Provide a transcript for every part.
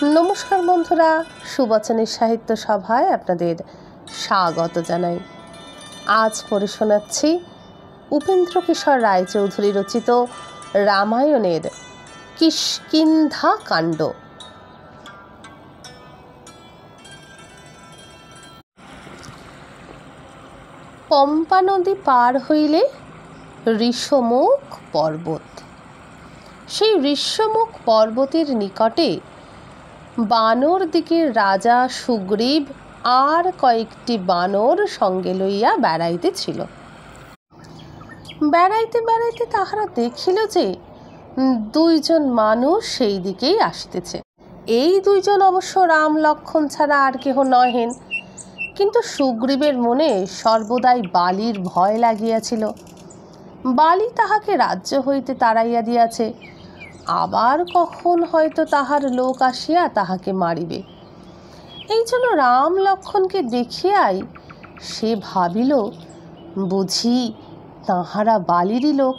নমস্কার বন্ধুরা, সুবচনের সাহিত্য সভায় আপনাদের স্বাগত জানাই। আজ পড়ে শোনাচ্ছি উপেন্দ্রকিশোর রায়চৌধুরী রচিত রামায়ণের কিষ্কিন্ধা কাণ্ড। পম্পা নদী পার হইলে ঋষ্যমুখ পর্বত। সেই ঋষ্যমুখ পর্বতের নিকটে বানর দিকের রাজা সুগ্রীব আর কয়েকটি বানর সঙ্গে লইয়া বেড়াইতেছিল। বেড়াইতে বেড়াইতে তাহারা দেখিল যে দুইজন মানুষ সেই দিকেই আসিতেছে। এই দুইজন অবশ্য রাম লক্ষ্মণ ছাড়া আর কেহ নহেন, কিন্তু সুগ্রীবের মনে সর্বদাই বালির ভয় লাগিয়াছিল। বালি তাহাকে রাজ্য হইতে তাড়াইয়া দিয়াছে, আবার কখন হয়তো তাহার লোক আসিয়া তাহাকে মারিবে। এই জন্য রাম লক্ষ্মণকে দেখিয়াই সে ভাবিল বুঝি তাহারা বালিরই লোক।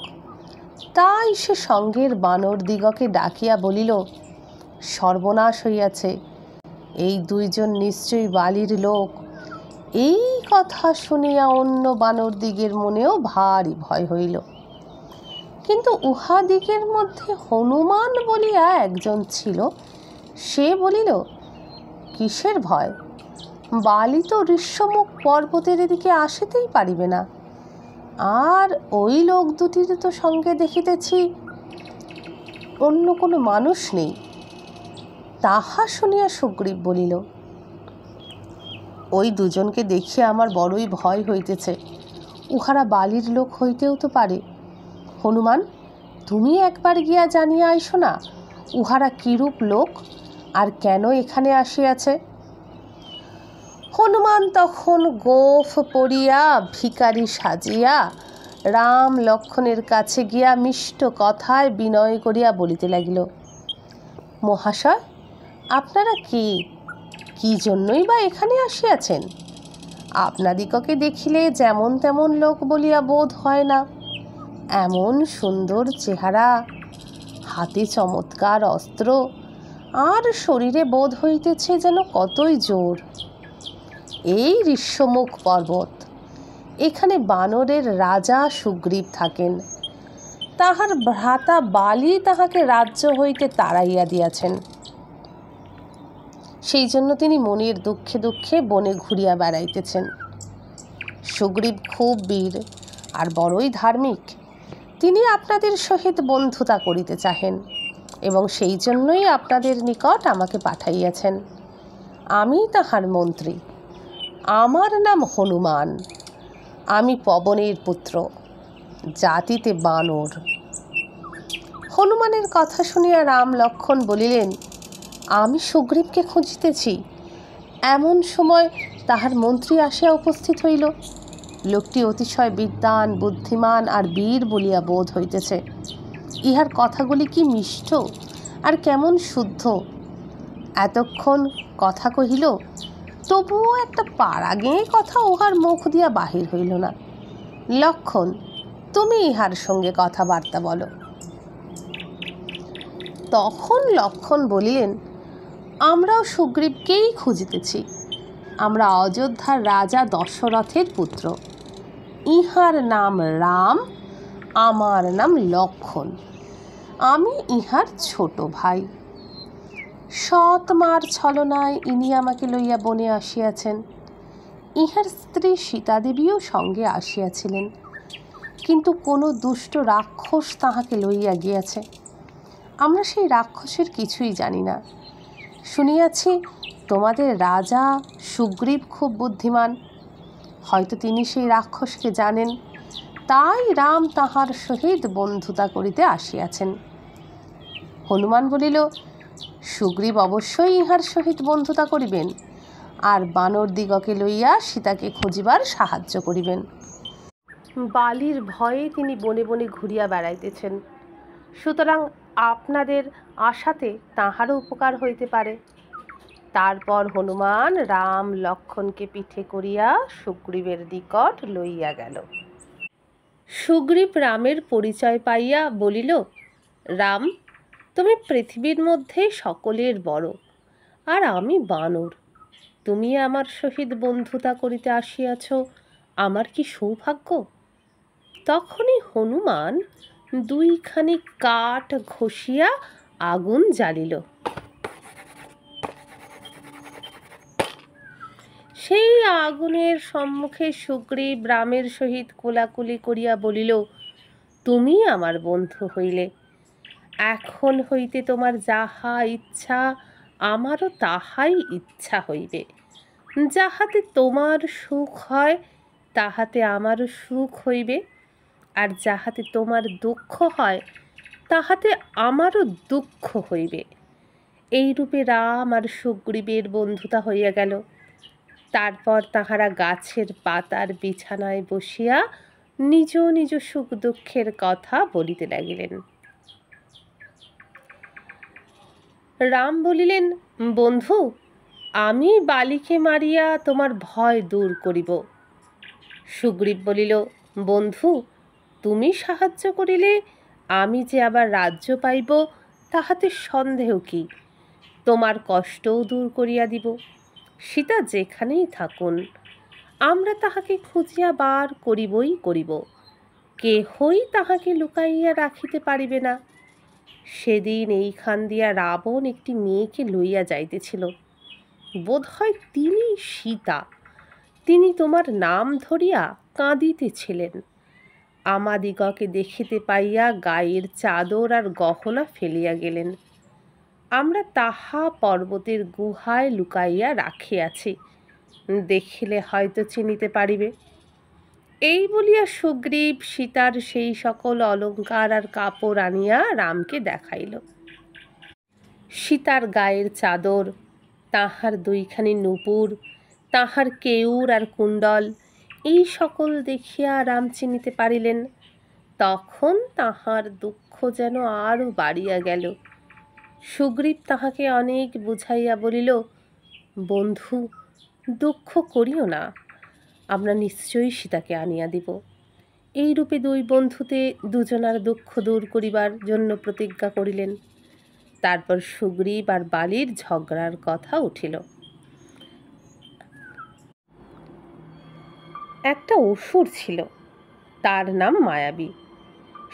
তাই সে সঙ্গের বানর দিগকে ডাকিয়া বলিল, সর্বনাশ হইয়াছে, এই দুইজন নিশ্চয়ই বালির লোক। এই কথা শুনিয়া অন্য বানর দিগের মনেও ভারী ভয় হইল। কিন্তু উহাদিগের মধ্যে হনুমান বলিয়া একজন ছিল। সে বলিল, কিসের ভয়? বালি তো ঋষ্যমুখ পর্বতের দিকে আসিতেই পারিবে না, আর ওই লোক দুটির তো সঙ্গে দেখিতেছি অন্য কোনো মানুষ নেই। তাহা শুনিয়া সুগ্রীব বলিল, ওই দুজনকে দেখিয়া আমার বড়ই ভয় হইতেছে, উহারা বালির লোক হইতেও তো পারে। হনুমান, তুমি একবার গিয়া জানিয়া আইসো না উহারা কিরূপ লোক আর কেন এখানে আসিয়াছে। হনুমান তখন গোফ পরিয়া ভিখারি সাজিয়া রাম লক্ষ্মণের কাছে গিয়া মিষ্ট কথায় বিনয় করিয়া বলিতে লাগিল, মহাশয়, আপনারা কে? কি জন্যই বা এখানে আসিয়াছেন? আপনাদিগকে দেখিলে যেমন তেমন লোক বলিয়া বোধ হয় না। এমন সুন্দর চেহারা, হাতে চমৎকার অস্ত্র, আর শরীরে বোধ হইতেছে যেন কতই জোর। এই ঋষ্যমুখ পর্বত, এখানে বানরের রাজা সুগ্রীব থাকেন। তাহার ভ্রাতা বালি তাহাকে রাজ্য হইতে তাড়াইয়া দিয়াছেন। সেই জন্য তিনি মনের দুঃখে দুঃখে বনে ঘুরিয়া বেড়াইতেছেন। সুগ্রীব খুব বীর আর বড়ই ধার্মিক। তিনি আপনাদের সহিত বন্ধুতা করিতে চাহেন এবং সেই জন্যই আপনাদের নিকট আমাকে পাঠাইয়াছেন। আমি তাহার মন্ত্রী। আমার নাম হনুমান। আমি পবনের পুত্র, জাতিতে বানর। হনুমানের কথা শুনিয়া রাম লক্ষ্মণ বলিলেন, আমি সুগ্রীবকে খুঁজিতেছি। এমন সময় তাহার মন্ত্রী আসিয়া উপস্থিত হইল। লোকটি অতিশয় বিদ্বান, বুদ্ধিমান আর বীর বলিয়া বোধ হইতেছে। ইহার কথাগুলি কি মিষ্ট আর কেমন শুদ্ধ! এতক্ষণ কথা কহিল, তবুও একটা পাড়াগে কথা উহার মুখ দিয়া বাহির হইল না। লক্ষ্মণ, তুমি ইহার সঙ্গে কথাবার্তা বলো। তখন লক্ষ্মণ বলিলেন, আমরাও সুগ্রীবকেই খুঁজিতেছি। আমরা অযোধ্যার রাজা দশরথের পুত্র। ইহার নাম রাম, আমার নাম লক্ষ্মণ। আমি ইহার ছোট ভাই। সৎ মার ছলনায় ইনি আমাকে লইয়া বনে আসিয়াছেন। ইহার স্ত্রী সীতাদেবীও সঙ্গে আসিয়াছিলেন, কিন্তু কোনো দুষ্ট রাক্ষস তাহাকে লইয়া গিয়াছে। আমরা সেই রাক্ষসের কিছুই জানি না। শুনিয়াছি তোমাদের রাজা সুগ্রীব খুব বুদ্ধিমান। হয়তো তিনি সেই রাক্ষসকে জানেন, তাই রাম তাহার সহিত বন্ধুতা করিতে আসিয়াছেন। হনুমান বলিল, সুগ্রীব অবশ্যই ইহার সহিত বন্ধুতা করিবেন আর বানর দিগকে লইয়া সীতাকে খুঁজিবার সাহায্য করিবেন। বালির ভয়ে তিনি বনে বনে ঘুরিয়া বেড়াইতেছেন, সুতরাং আপনাদের আশাতে তাহারও উপকার হইতে পারে। তারপর হনুমান রাম লক্ষ্মণকে পিঠে করিয়া সুগ্রীবের নিকট লইয়া গেল। সুগ্রীব রামের পরিচয় পাইয়া বলিল, রাম, তুমি পৃথিবীর মধ্যে সকলের বড়, আর আমি বানর। তুমি আমার সহিত বন্ধুতা করিতে আসিয়াছ, আমার কি সৌভাগ্য। তখনই হনুমান দুইখানি কাঠ ঘষিয়া আগুন জ্বালিল। সেই আগুনের সম্মুখে সুগ্রীব রামের সহিত কোলাকুলি করিয়া বলিল, তুমি আমার বন্ধু হইলে, এখন হইতে তোমার যাহা ইচ্ছা আমারও তাহাই ইচ্ছা হইবে। যাহাতে তোমার সুখ হয় তাহাতে আমারও সুখ হইবে, আর যাহাতে তোমার দুঃখ হয় তাহাতে আমারও দুঃখ হইবে। এইরূপে রাম আর সুগ্রীবের বন্ধুতা হইয়া গেল। তারপর তাহারা গাছের পাতার বিছানায় বসিয়া নিজ নিজ সুখ দুঃখের কথা বলিতে লাগিলেন। রাম বলিলেন, বন্ধু, আমি বালিকে মারিয়া তোমার ভয় দূর করিব। সুগ্রীব বলিল, বন্ধু, তুমি সাহায্য করিলে আমি যে আবার রাজ্য পাইব তাহাতে সন্দেহ কি, তোমার কষ্টও দূর করিয়া দিব। সীতা যেখানেই থাকুন, আমরা তাহাকে খুঁজিয়া বার করিবই করিব, কেহই তাহাকে লুকাইয়া রাখিতে পারিবে না। সেদিন এইখান দিয়া রাবণ একটি মেয়েকে লইয়া যাইতেছিল, বোধ হয় তিনি সীতা। তিনি তোমার নাম ধরিয়া কাঁদিতেছিলেন। আমাদিগকে দেখিতে পাইয়া গায়ের চাদর আর গহনা ফেলিয়া গেলেন। আমরা তাহা পর্বতের গুহায় লুকাইয়া রাখিয়াছি, দেখিলে হয়তো চিনিতে পারিবে। এই বলিয়া সুগ্রীব সীতার সেই সকল অলঙ্কার আর কাপড় আনিয়া রামকে দেখাইল। সীতার গায়ের চাদর, তাহার দুইখানি নূপুর, তাহার কেউর আর কুণ্ডল, এই সকল দেখিয়া রাম চিনিতে পারিলেন। তখন তাহার দুঃখ যেন আরও বাড়িয়া গেল। সুগ্রীব তাহাকে অনেক বুঝাইয়া বলিল, বন্ধু, দুঃখ করিও না, আমরা নিশ্চয়ই সীতাকে আনিয়া দিব। এইরূপে দুই বন্ধুতে দুজনার দুঃখ দূর করিবার জন্য প্রতিজ্ঞা করিলেন। তারপর সুগ্রীব আর বালির ঝগড়ার কথা উঠিল। একটা অসুর ছিল, তার নাম মায়াবী।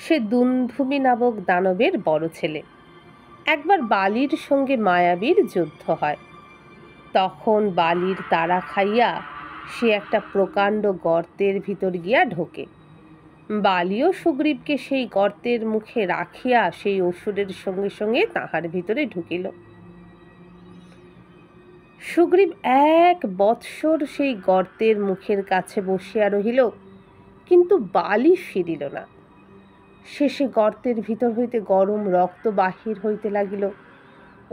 সে দুন্ধুমি নামক দানবের বড় ছেলে। একবার বালির সঙ্গে মায়াবীর যুদ্ধ হয়। তখন বালির তাড়া খাইয়া সে একটা প্রকাণ্ড গর্তের ভিতর গিয়া ঢোকে। বালিও সুগ্রীবকে সেই গর্তের মুখে রাখিয়া সেই অসুরের সঙ্গে সঙ্গে তাহার ভিতরে ঢুকিল। সুগ্রীব 1 বৎসর সেই গর্তের মুখের কাছে বসিয়া রহিল, কিন্তু বালি ফিরিল না। শেষে গর্তের ভিতর হইতে গরম রক্ত বাহির হইতে লাগিল।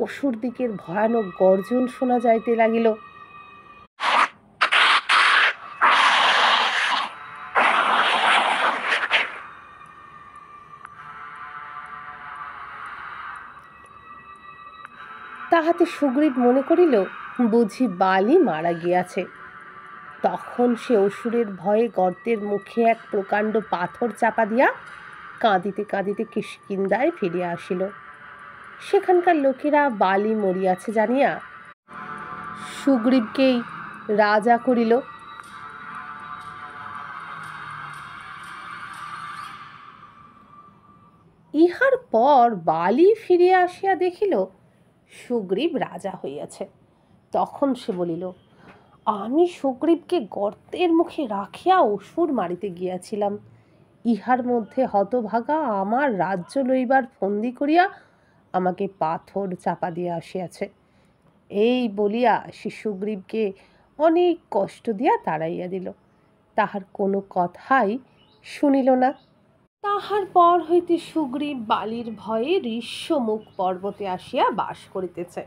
অসুর দিকের ভয়ানক গর্জন শোনা যাইতে লাগিল। তাহাতে সুগ্রীব মনে করিল, বুঝি বালি মারা গিয়াছে। তখন সে অসুরের ভয়ে গর্তের মুখে এক প্রকাণ্ড পাথর চাপা দিয়া কাঁদিতে কাঁদিতে কিষ্কিন্ধায় ফিরিয়া আসিল। সেখানকার লোকেরা বালি মরিয়াছে জানিয়া সুগ্রীবকেই রাজা করিল। ইহার পর বালি ফিরিয়া আসিয়া দেখিল সুগ্রীব রাজা হইয়াছে। তখন সে বলিল, আমি সুগ্রীবকে গর্তের মুখে রাখিয়া অসুর মারিতে গিয়াছিলাম। ইহার মধ্যে হতভাগা আমার রাজ্য লইবার ফন্দি করিয়া আমাকে পাথর চাপা দিয়া আসিয়াছে। এই বলিয়া সে সুগ্রীবকে অনেক কষ্ট দিয়া তাড়াইয়া দিল। তাহার কোনো কথাই শুনিল না। তাহার পর হইতে সুগ্রীব বালির ভয়ে ঋষ্যমুখ পর্বতে আসিয়া বাস করিতেছে।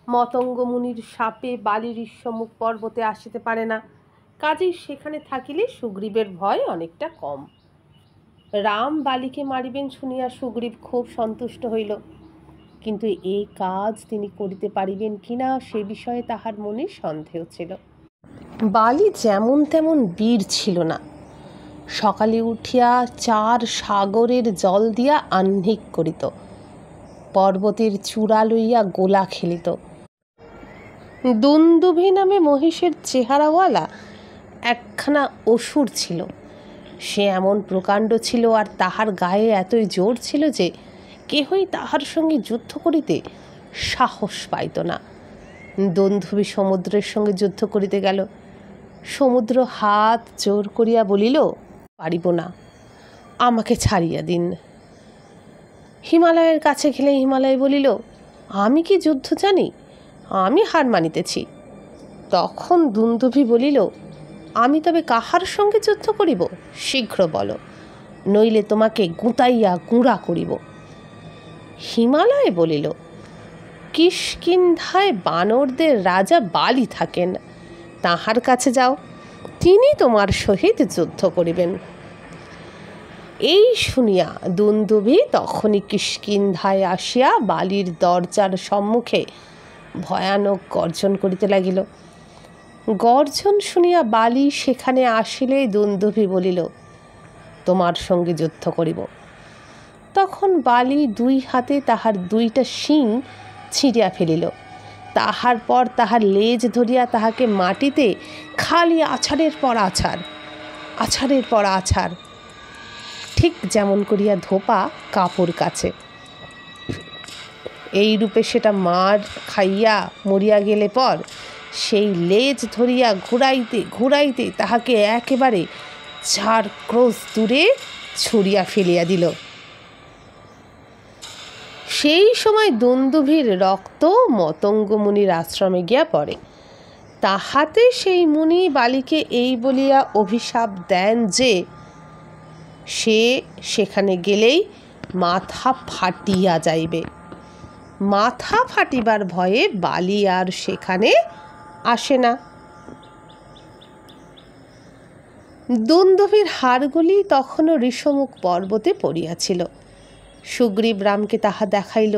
মতঙ্গ মুনির শাপে বালি ঋষ্যমুখ পর্বতে আসিতে পারে না, কাজেই সেখানে থাকিলে সুগ্রীবের ভয় অনেকটা কম। রাম বালিকে মারিবেন শুনিয়া সুগ্রীব খুব সন্তুষ্ট হইল, কিন্তু এই কাজ তিনি করিতে পারিবেন কিনা সে বিষয়ে তাহার মনে সন্দেহ ছিল। বালি যেমন তেমন বীর ছিল না। সকালে উঠিয়া 4 সাগরের জল দিয়া আহ্নিক করিত, পর্বতের চূড়া লইয়া গোলা খেলিত, দুন্দুভি নামে মহিষের চেহারাওয়ালা একখানা অসুর ছিল। সে এমন প্রকাণ্ড ছিল আর তাহার গায়ে এতই জোর ছিল যে কেহই তাহার সঙ্গে যুদ্ধ করিতে সাহস পাইত না। দুন্দুভি সমুদ্রের সঙ্গে যুদ্ধ করিতে গেল। সমুদ্র হাত জোর করিয়া বলিল, পারিব না, আমাকে ছাড়িয়া দিন। হিমালয়ের কাছে গেলে হিমালয় বলিল, আমি কি যুদ্ধ জানি, আমি হার মানিতেছি। তখন দুন্দুভি বলিল, আমি তবে কাহার সঙ্গে যুদ্ধ করিব, শীঘ্র বলো, নইলে তোমাকে গুঁতাইয়া গুঁড়া করিব। হিমালয় বলিল, কিষ্কিন্ধায় বানরদের রাজা বালি থাকেন, তাহার কাছে যাও, তিনি তোমার সহিত যুদ্ধ করিবেন। এই শুনিয়া দুন্দুভি তখনই কিষ্কিন্ধায় আসিয়া বালির দরজার সম্মুখে ভয়ানক গর্জন করিতে লাগিল। গর্জন শুনিয়া বালি সেখানে আসিলে দুন্দুভি বলিল, তোমার সঙ্গে যুদ্ধ করিব। তখন বালি দুই হাতে তাহার দুইটা শিং ছিঁড়িয়া ফেলিল। তাহার পর তাহার লেজ ধরিয়া তাহাকে মাটিতে খালি আছাড়ের পর আছাড়, আছাড়ের পর আছাড়, ঠিক যেমন করিয়া ধোপা কাপড় কাছে। এই রূপে সেটা মার খাইয়া মরিয়া গেলে পর সেই লেজ ধরিয়া ঘুরাইতে ঘুরাইতে তাহাকে একেবারে 4 ক্রোশ দূরে ছুঁড়িয়া ফেলিয়া দিল। সেই সময় দুন্দুভির রক্ত মতঙ্গ মুনির আশ্রমে গিয়া পড়ে। তাহাতে সেই মুনি বালিকে এই বলিয়া অভিশাপ দেন যে সে সেখানে গেলেই মাথা ফাটিয়া যাইবে। মাথা ফাটিবার ভয়ে বালি আর সেখানে আসে না। দুন্দুভির হাড়গুলি তখনও ঋষমুখ পর্বতে পড়িয়াছিল। সুগ্রীব রামকে তাহা দেখাইল।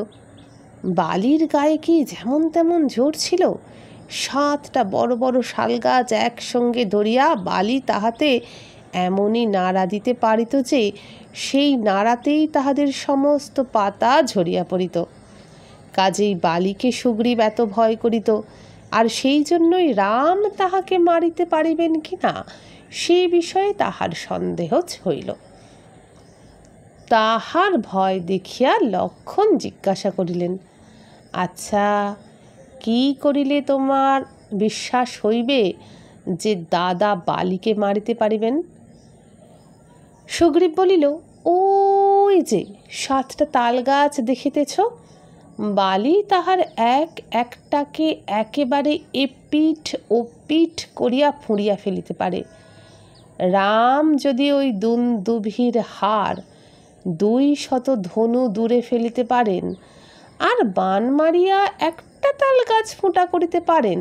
বালির গায়ে কি যেমন তেমন জোর ছিল। 7টা বড় বড় শালগাছ একসঙ্গে ধরিয়া বালি তাহাতে এমনই নাড়া দিতে পারিত যে সেই নাড়াতেই তাহাদের সমস্ত পাতা ঝরিয়া পড়িত। কাজেই বালিকে সুগ্রীব এত ভয় করিত, আর সেই জন্যই রাম তাহাকে মারিতে পারিবেন কিনা সে বিষয়ে তাহার সন্দেহ হইল। তাহার ভয় দেখিয়া লক্ষণ জিজ্ঞাসা করিলেন, আচ্ছা, কি করিলে তোমার বিশ্বাস হইবে যে দাদা বালিকে মারিতে পারিবেন? সুগ্রীব বলিল, ওই যে 7টা তাল গাছ দেখিতেছ, বালি তাহার এক একটাকে একেবারে এপিঠ ও পিঠ করিয়া ফুঁড়িয়া ফেলিতে পারে। রাম যদি ওই দুন্দুভির হাড় 200 ধনু দূরে ফেলিতে পারেন আর বান মারিয়া একটা তাল গাছ ফুটা করিতে পারেন,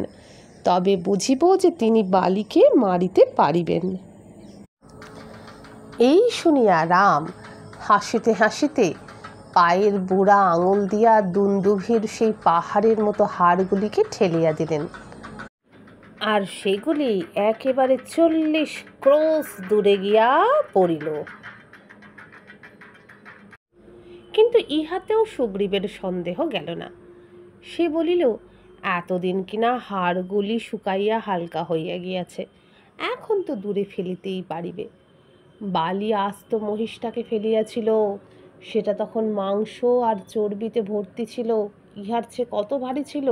তবে বুঝিব যে তিনি বালিকে মারিতে পারিবেন। এই শুনিয়া রাম হাসিতে হাসিতে পায়ের বুড়া আঙুল দিয়া দুন্দুভির সেই পাহাড়ের মতো হাড়গুলিকে ঠেলিয়া দিলেন, আর সেগুলি একেবারে 40 ক্রোশ দূরে গিয়া পড়িল। কিন্তু ইহাতেও সুগ্রীবের সন্দেহ গেল না। সে বলিল, এতদিন কিনা হাড়গুলি শুকাইয়া হালকা হইয়া গিয়াছে, এখন তো দূরে ফেলিতেই পারিবে। বালি আস্ত মহিষটাকে ফেলিয়াছিল, সেটা তখন মাংস আর চর্বিতে ভর্তি ছিল, ইহার চেয়ে কত ভারী ছিল।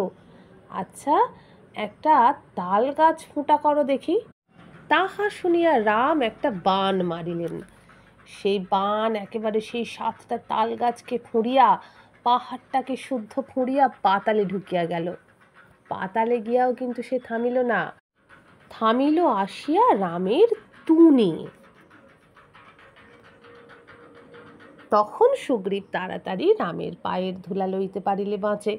আচ্ছা, একটা তাল গাছ ফুটা করো দেখি। তাহা শুনিয়া রাম একটা বান মারিলেন। সেই বান একেবারে সেই 7টা তাল গাছকে ফুঁড়িয়া পাহাড়টাকে শুদ্ধ ফুঁড়িয়া পাতালে ঢুকিয়া গেল। পাতালে গিয়াও কিন্তু সে থামিল না, থামিল আসিয়া রামের তুনি। তখন সুগ্রীব তাড়াতাড়ি রামের পায়ের ধুলা লইতে পারিলে বাঁচে।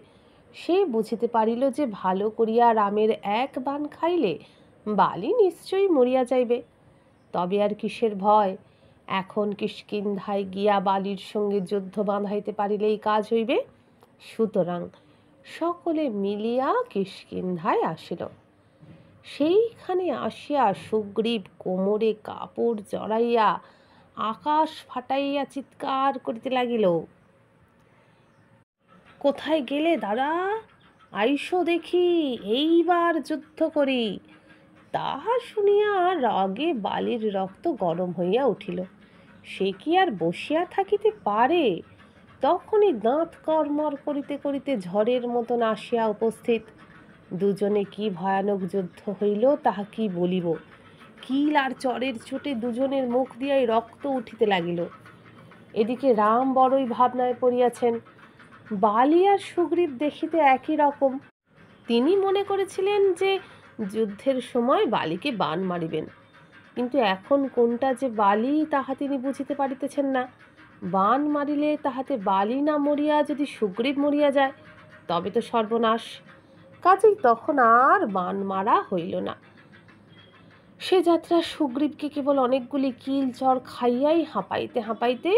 সে বুঝিতে পারিল যে ভালো করিয়া রামের এক বান খাইলে বালি নিশ্চয়ই মরিয়া যাইবে। তবে আর কিসের ভয়? এখন কিষ্কিন্ধায় গিয়া বালির সঙ্গে যুদ্ধ বাঁধাইতে পারিলেই কাজ হইবে। সুতরাং সকলে মিলিয়া কিষ্কিন্ধায় আসিল। সেইখানে আসিয়া সুগ্রীব কোমরে কাপড় জড়াইয়া আকাশ ফাটাইয়া চিৎকার করিতে লাগিল, কোথায় গেলে দাদা? আইসো দেখি এইবার যুদ্ধ করি। তাহা শুনিয়া রাগে বালির রক্ত গরম হইয়া উঠিল। সে কি আর বসিয়া থাকিতে পারে? তখনই দাঁত কর্মর করিতে করিতে ঝড়ের মতন আসিয়া উপস্থিত। দুজনে কি ভয়ানক যুদ্ধ হইল তাহা কি বলিব। কিল আর চরের চোটে দুজনের মুখ দিয়াই রক্ত উঠিতে লাগিল। এদিকে রাম বড়ই ভাবনায় পড়িয়াছেন। বালি আর সুগ্রীব দেখিতে একই রকম। তিনি মনে করেছিলেন যে যুদ্ধের সময় বালিকে বাণ মারিবেন, কিন্তু এখন কোনটা যে বালি তাহা তিনি বুঝিতে পারিতেছেন না। বাণ মারিলে তাহাতে বালি না মরিয়া যদি সুগ্রীব মরিয়া যায় তবে তো সর্বনাশ। কাজেই তখন আর বাণ মারা হইল না। সে যাত্রা সুগ্রীবকে কেবল অনেকগুলি কিল চর খাইয়াই হাঁপাইতে হাঁপাইতে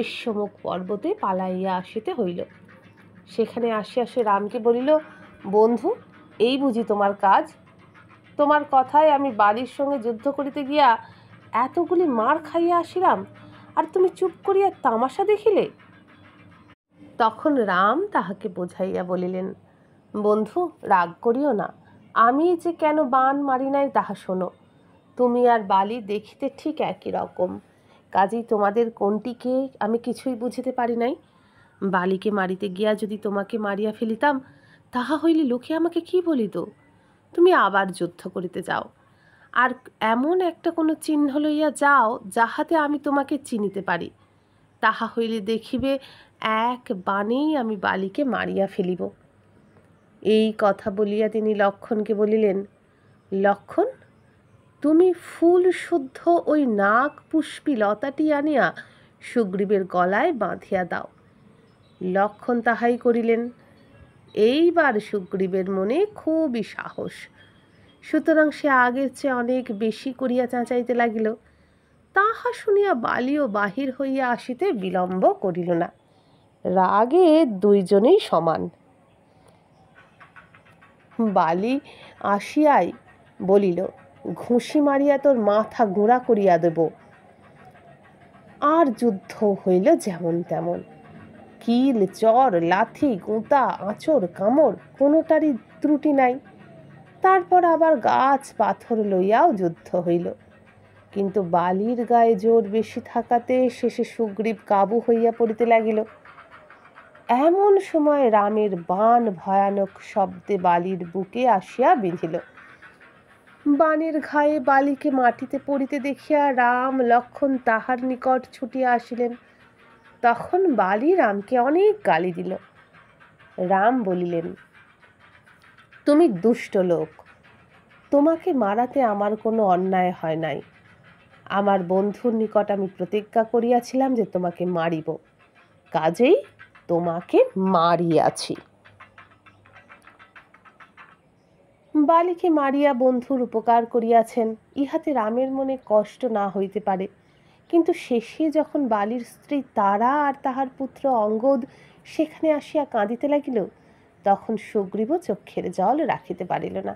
ঋষ্যমুখ পর্বতে পালাইয়া আসিতে হইল। সেখানে আসিয়া সে রামকে বলিল, বন্ধু, এই বুঝি তোমার কাজ? তোমার কথায় আমি বালির সঙ্গে যুদ্ধ করিতে গিয়া এতগুলি মার খাইয়া আসিলাম, আর তুমি চুপ করিয়া তামাশা দেখিলে। তখন রাম তাহাকে বোঝাইয়া বলিলেন, বন্ধু, রাগ করিও না। আমি যে কেন বাণ মারি নাই তাহা শোনো। তুমি আর বালি দেখিতে ঠিক একই রকম, কাজেই তোমাদের কোনটিকে আমি কিছুই বুঝিতে পারি নাই। বালিকে মারিতে গিয়া যদি তোমাকে মারিয়া ফেলিতাম তাহা হইলে লোকে আমাকে কি বলিত? তুমি আবার যুদ্ধ করিতে যাও, আর এমন একটা কোনো চিহ্ন লইয়া যাও যাহাতে আমি তোমাকে চিনিতে পারি। তাহা হইলে দেখিবে এক বাণেই আমি বালিকে মারিয়া ফেলিব। এই কথা বলিয়া তিনি লক্ষ্মণকে বলিলেন, লক্ষ্মণ, তুমি ফুল শুদ্ধ ওই নাগ পুষ্পী লতাটি আনিয়া সুগ্রীবের গলায় বাঁধিয়া দাও। লক্ষ্মণ তাহাই করিলেন। এইবার সুগ্রীবের মনে খুবই সাহস, সুতরাং সে আগের চেয়ে অনেক বেশি করিয়া চাঁচাইতে লাগিল। তাহা শুনিয়া বালিও বাহির হইয়া আসিতে বিলম্ব করিল না। রাগে দুইজনেই সমান। বালি আসিয়াই বলিল, ঘুষি মারিয়া তোর মাথা গুঁড়া করিয়া দেব। আর যুদ্ধ হইল যেমন তেমন। কিল চর লাথি গোঁতা আঁচড় কামড় কোনোটারই ত্রুটি নাই। তারপর আবার গাছ পাথর লইয়াও যুদ্ধ হইল, কিন্তু বালির গায়ে জোর বেশি থাকাতে শেষে সুগ্রীব কাবু হইয়া পড়িতে লাগিল। এমন সময় রামের বাণ ভয়ানক শব্দে বালির বুকে আসিয়া বিঁধিল। বাণের ঘায়ে বালিকে মাটিতে পড়িতে দেখিয়া রাম লক্ষ্মণ তাহার নিকট ছুটিয়া আসিলেন। তখন বালি রামকে অনেক গালি দিল। রাম বলিলেন, তুমি দুষ্ট লোক, তোমাকে মারাতে আমার কোনো অন্যায় হয় নাই। আমার বন্ধুর নিকট আমি প্রতিজ্ঞা করিয়াছিলাম যে তোমাকে মারিব, কাজেই তোমাকে মারিয়াছি। বালিকে মারিয়া বন্ধুর উপকার করিয়াছেন, ইহাতে রামের মনে কষ্ট না হইতে পারে। কিন্তু শেষে যখন বালির স্ত্রী তারা আর তাহার পুত্র অঙ্গদ সেখানে আসিয়া কাঁদিতে লাগিল, তখন সুগ্রীবও চক্ষের জল রাখিতে পারিল না।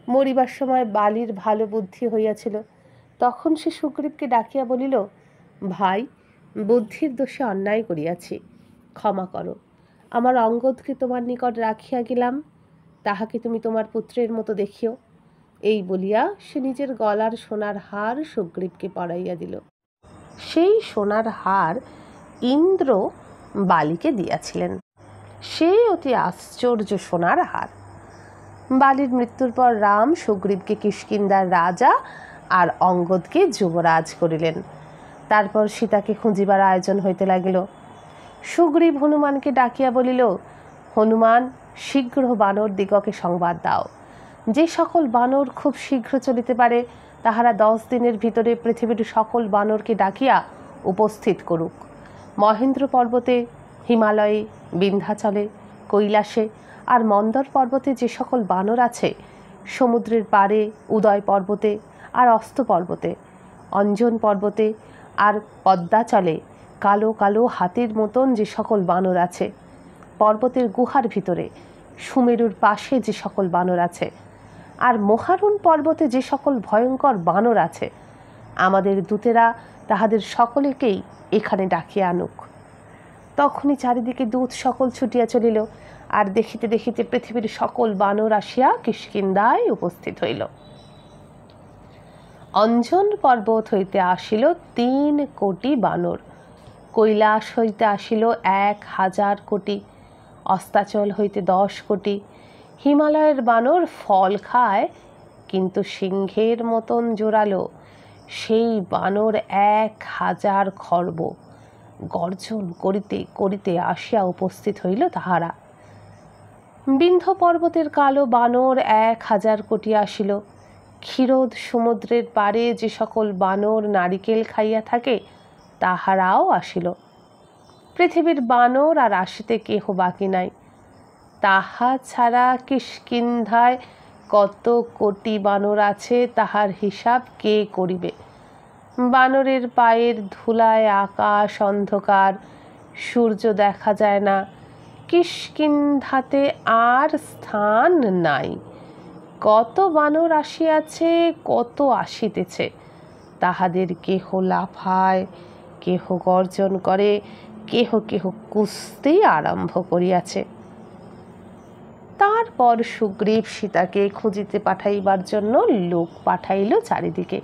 মরিবার সময় বালির ভালো বুদ্ধি হইয়াছিল। তখন সে সুগ্রীবকে ডাকিয়া বলিল, ভাই, বুদ্ধির দোষে অন্যায় করিয়াছি, ক্ষমা করো। আমার অঙ্গদকে তোমার নিকট রাখিয়া গেলাম, তাহাকে তুমি তোমার পুত্রের মতো দেখিও। এই বলিয়া সে নিজের গলার সোনার হার সুগ্রীবকে পরাইয়া দিল। সেই সোনার হার ইন্দ্র বালিকে দিয়াছিলেন। সেই অতি আশ্চর্য সোনার হার। বালির মৃত্যুর পর রাম সুগ্রীবকে কিষ্কিন্ধার রাজা আর অঙ্গদকে যুবরাজ করিলেন। তারপর সীতাকে খুঁজিবার আয়োজন হইতে লাগিল। সুগ্রীব হনুমানকে ডাকিয়া বলিল, হনুমান, শীঘ্র বানর দিগকে সংবাদ দাও। যে সকল বানর খুব শীঘ্র চলিতে পারে তাহারা 10 দিনের ভিতরে পৃথিবীর সকল বানরকে ডাকিয়া উপস্থিত করুক। মহেন্দ্র পর্বতে, হিমালয়ে, বিন্ধ্যাচলে, কৈলাসে আর মন্দর পর্বতে যে সকল বানর আছে, সমুদ্রের পাড়ে, উদয় পর্বতে আর অস্ত পর্বতে, অঞ্জন পর্বতে আর পদ্মাচলে কালো কালো হাতির মতন যে সকল বানর আছে, পর্বতের গুহার ভিতরে, সুমেরুর পাশে যে সকল বানর আছে, আর মহারুণ পর্বতে যে সকল ভয়ঙ্কর বানর আছে, আমাদের দূতেরা তাহাদের সকলকেই এখানে ডাকিয়া আনুক। তখনই চারিদিকে দূত সকল ছুটিয়া চলিল, আর দেখিতে দেখিতে পৃথিবীর সকল বানর আসিয়া কিষ্কিন্ধায় উপস্থিত হইল। অঞ্জন পর্বত হইতে আসিল 3 কোটি বানর, কৈলাস হইতে আসিল 1000 কোটি, অস্তাচল হইতে 10 কোটি। হিমালয়ের বানর ফল খায়, কিন্তু সিংহের মতন জোরালো সেই বানর 1000 খর্ব গর্জন করিতে করিতে আসিয়া উপস্থিত হইল তাহারা। বিন্ধ্য পর্বতের কালো বানর 1000 কোটি আসিল। ক্ষীরোদ সমুদ্রের পারে যে সকল বানর নারিকেল খাইয়া থাকে তাহারাও আসিল। পৃথিবীর বানর আর আসিতে কেহ বাকি নাই। তাহা ছাড়া কিষ্কিন্ধায় কত কোটি বানর আছে তাহার হিসাব কে করিবে। বানরের পায়ের ধুলায় আকাশ অন্ধকার, সূর্য দেখা যায় না। কিষ্কিন্ধাতে আর স্থান নাই। কত বানর আসিয়াছে, কত আসিতেছে, তাহাদের কেহ লাফায়, কেহ গর্জন করে, কেহ কেহ কুস্তি আরম্ভ করিয়াছে। তারপর সুগ্রীব সীতাকে খুঁজিতে পাঠাইবার জন্য লোক পাঠাইল চারিদিকে।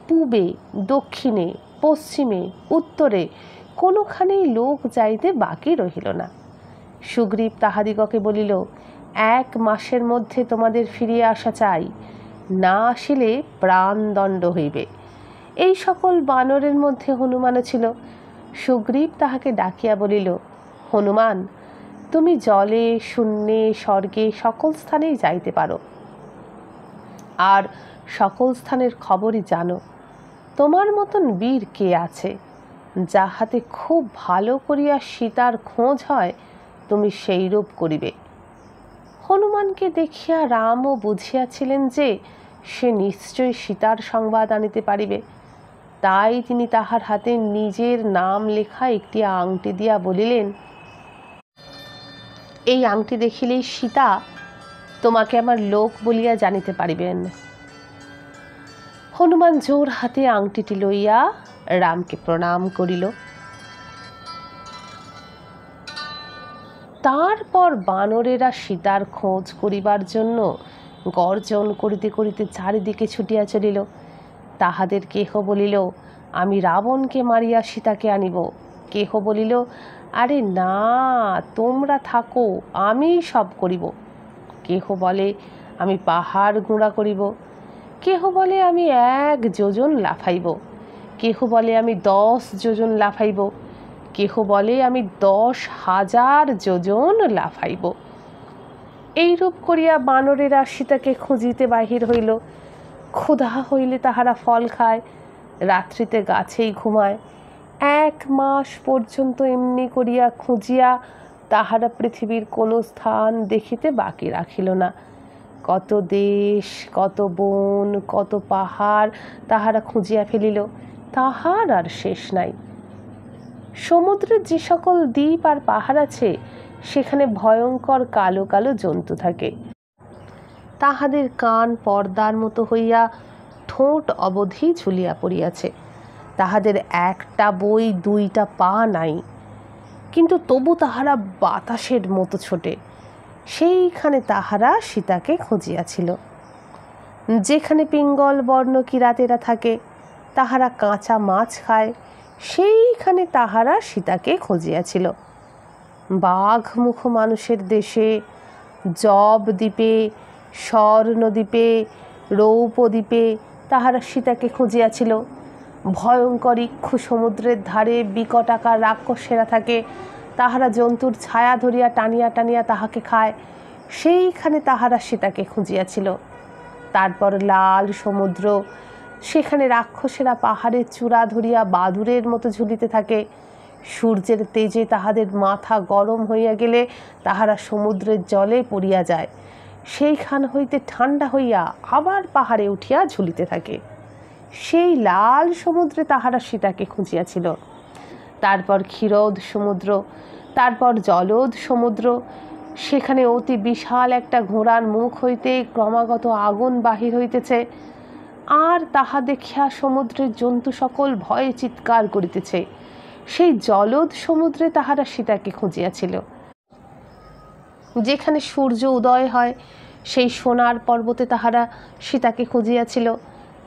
পূবে, দক্ষিণে, পশ্চিমে, উত্তরে কোনোখানেই লোক যাইতে বাকি রহিল না। সুগ্রীব তাহাদিগকে বলিল, 1 মাসের মধ্যে তোমাদের ফিরিয়া আসা চাই, না আসিলে প্রাণদণ্ড হইবে। এই সকল বানরের মধ্যে হনুমানও ছিল। সুগ্রীব তাহাকে ডাকিয়া বলিল, হনুমান, তুমি জলে, শূন্যে, স্বর্গে সকল স্থানেই যাইতে পারো, আর সকল স্থানের খবরই জানো। তোমার মতন বীর কে আছে? যাহাতে খুব ভালো করিয়া সীতার খোঁজ হয়, তুমি সেইরূপ করিবে। হনুমানকে দেখিয়া রামও বুঝিয়াছিলেন যে সে নিশ্চয় সীতার সংবাদ আনিতে পারিবে। তাই তিনি তাহার হাতে নিজের নাম লেখা একটি আংটি দিয়া বলিলেন, এই আংটি দেখিলেই সীতা তোমাকে আমার লোক বলিয়া জানিতে পারিবেন। হনুমান জোর হাতে আংটিটি লইয়া রামকে প্রণাম করিল। তারপর বানরেরা সীতার খোঁজ করিবার জন্য গর্জন করিতে করিতে চারিদিকে ছুটিয়া চলিল। তাহাদের কেহ বলিল, আমি রাবণকে মারিয়া সীতাকে আনিব। কেহ বলিল, আরে না, তোমরা থাকো, আমি সব করিব। কেহ বলে, আমি পাহাড় গুঁড়া করিব। কেহ বলে, আমি 1 যোজন লাফাইব। কেহ বলে, আমি 10 যোজন লাফাইব। কেহ বলে, আমি 10,000 যোজন লাফাইব। এইরূপ করিয়া বানরেরা সীতাকে খুঁজিতে বাহির হইল। ক্ষুধা হইলে তাহারা ফল খায়, রাত্রিতে গাছেই ঘুমায়। 1 মাস পর্যন্ত এমনি করিয়া খুঁজিয়া তাহারা পৃথিবীর কোনো স্থান দেখিতে বাকি রাখিল না। কত দেশ, কত বন, কত পাহাড় তাহারা খুঁজিয়া ফেলিল, তাহার আর শেষ নাই। সমুদ্রের যে সকল দ্বীপ আর পাহাড় আছে, সেখানে ভয়ঙ্কর কালো কালো জন্তু থাকে। তাহাদের কান পর্দার মতো হইয়া ঠোঁট অবধি ঝুলিয়া পড়িয়াছে। তাহাদের 1টা বই 2টা পা নাই, কিন্তু তবু তাহারা বাতাসের মতো ছোটে। সেইখানে তাহারা সীতাকে খুঁজিয়াছিল। যেখানে পিঙ্গল বর্ণ কিরাতেরা থাকে, তাহারা কাঁচা মাছ খায়, সেইখানে তাহারা সীতাকে খুঁজিয়াছিল। বাঘ মুখ মানুষের দেশে, জব দ্বীপে, স্বর্ণদ্বীপে, রৌপদ্বীপে তাহারা সীতাকে খুঁজিয়াছিল। ভয়ঙ্কর ইক্ষু সমুদ্রের ধারে বিকটাকার রাক্ষসেরা থাকে, তাহারা জন্তুর ছায়া ধরিয়া টানিয়া টানিয়া তাহাকে খায়, সেইখানে তাহারা সীতাকে খুঁজিয়াছিল। তারপর লাল সমুদ্র, সেখানে রাক্ষসেরা পাহাড়ের চূড়া ধরিয়া বাদুরের মতো ঝুলিতে থাকে। সূর্যের তেজে তাহাদের মাথা গরম হইয়া গেলে তাহারা সমুদ্রের জলে পড়িয়া যায়, সেইখান হইতে ঠান্ডা হইয়া আবার পাহাড়ে উঠিয়া ঝুলিতে থাকে। সেই লাল সমুদ্রে তাহারা সীতাকে খুঁজিয়াছিল। তারপর ক্ষীরোদ সমুদ্র, তারপর জলদ সমুদ্র, সেখানে অতি বিশাল একটা ঘোড়ার মুখ হইতে ক্রমাগত আগুন বাহির হইতেছে, আর তাহা দেখিয়া সমুদ্রের জন্তু সকল ভয়ে চিৎকার করিতেছে। সেই জলদ সমুদ্রে তাহারা সীতাকে খুঁজিয়াছিল। যেখানে সূর্য উদয় হয় সেই সোনার পর্বতে তাহারা সীতাকে খুঁজিয়াছিল।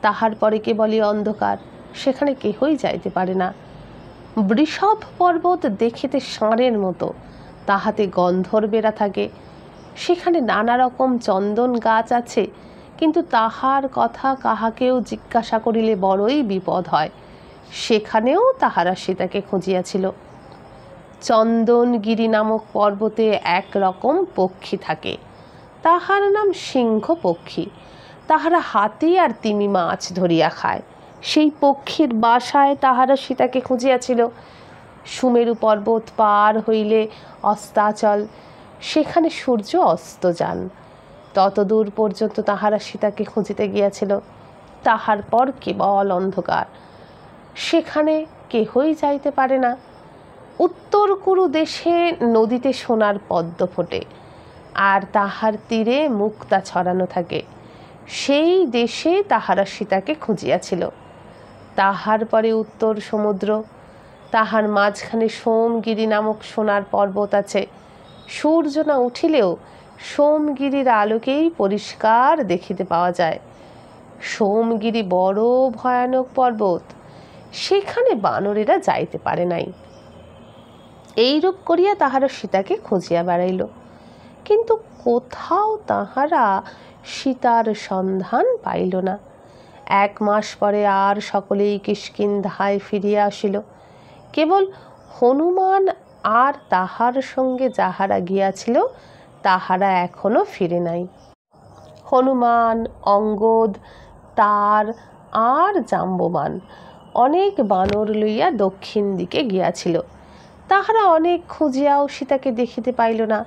তাহার পরে কেবলই অন্ধকার, সেখানে কেহই যাইতে পারে না। বৃষভ পর্বত দেখিতে ষাঁড়ের মতো, তাহাতে গন্ধর্বেরা থাকে। সেখানে নানা রকম চন্দন গাছ আছে, কিন্তু তাহার কথা কাহাকেও জিজ্ঞাসা করিলে বড়ই বিপদ হয়। সেখানেও তাহারা সীতাকে খুঁজিয়াছিল। চন্দনগিরি নামক পর্বতে এক রকম পক্ষী থাকে, তাহার নাম সিংহ পক্ষী। তাহারা হাতি আর তিমি মাছ ধরিয়া খায়। সেই পক্ষীর বাসায় তাহারা সীতাকে খুঁজিয়াছিল। সুমেরু পর্বত পার হইলে অস্তাচল, সেখানে সূর্য অস্ত যান। ততদূর পর্যন্ত তাহারা সীতাকে খুঁজিতে গিয়াছিল। তাহার পর কেবল অন্ধকার, সেখানে কেহই যাইতে পারে না। উত্তর কুরু দেশে নদীতে সোনার পদ্ম ফোটে, আর তাহার তীরে মুক্তা ছড়ানো থাকে। সেই দেশে তাহারা সীতাকে খুঁজিয়াছিল। তাহার পরে উত্তর সমুদ্র, তাহার মাঝখানে সোমগিরি নামক সোনার পর্বত আছে। সূর্য না উঠিলেও সোমগিরির আলোকেই পরিষ্কার দেখিতে পাওয়া যায়। সোমগিরি বড় ভয়ানক পর্বত, সেখানে বানরেরা যাইতে পারে নাই। এইরূপ করিয়া তাহারা সীতাকে খুঁজিয়া বেড়াইল, কিন্তু কোথাও তাহারা সীতার সন্ধান পাইল না। 1 মাস পরে আর সকলেই কিষ্কিন্ধায় ফিরিয়া আসিল। কেবল হনুমান আর তাহার সঙ্গে যাহারা গিয়াছিল তাহারা এখনো ফিরে নাই। হনুমান, অঙ্গদ, তার আর জাম্ববান অনেক বানর লইয়া দক্ষিণ দিকে গিয়াছিল। তাহারা অনেক খুঁজিয়াও সীতাকে দেখিতে পাইল না।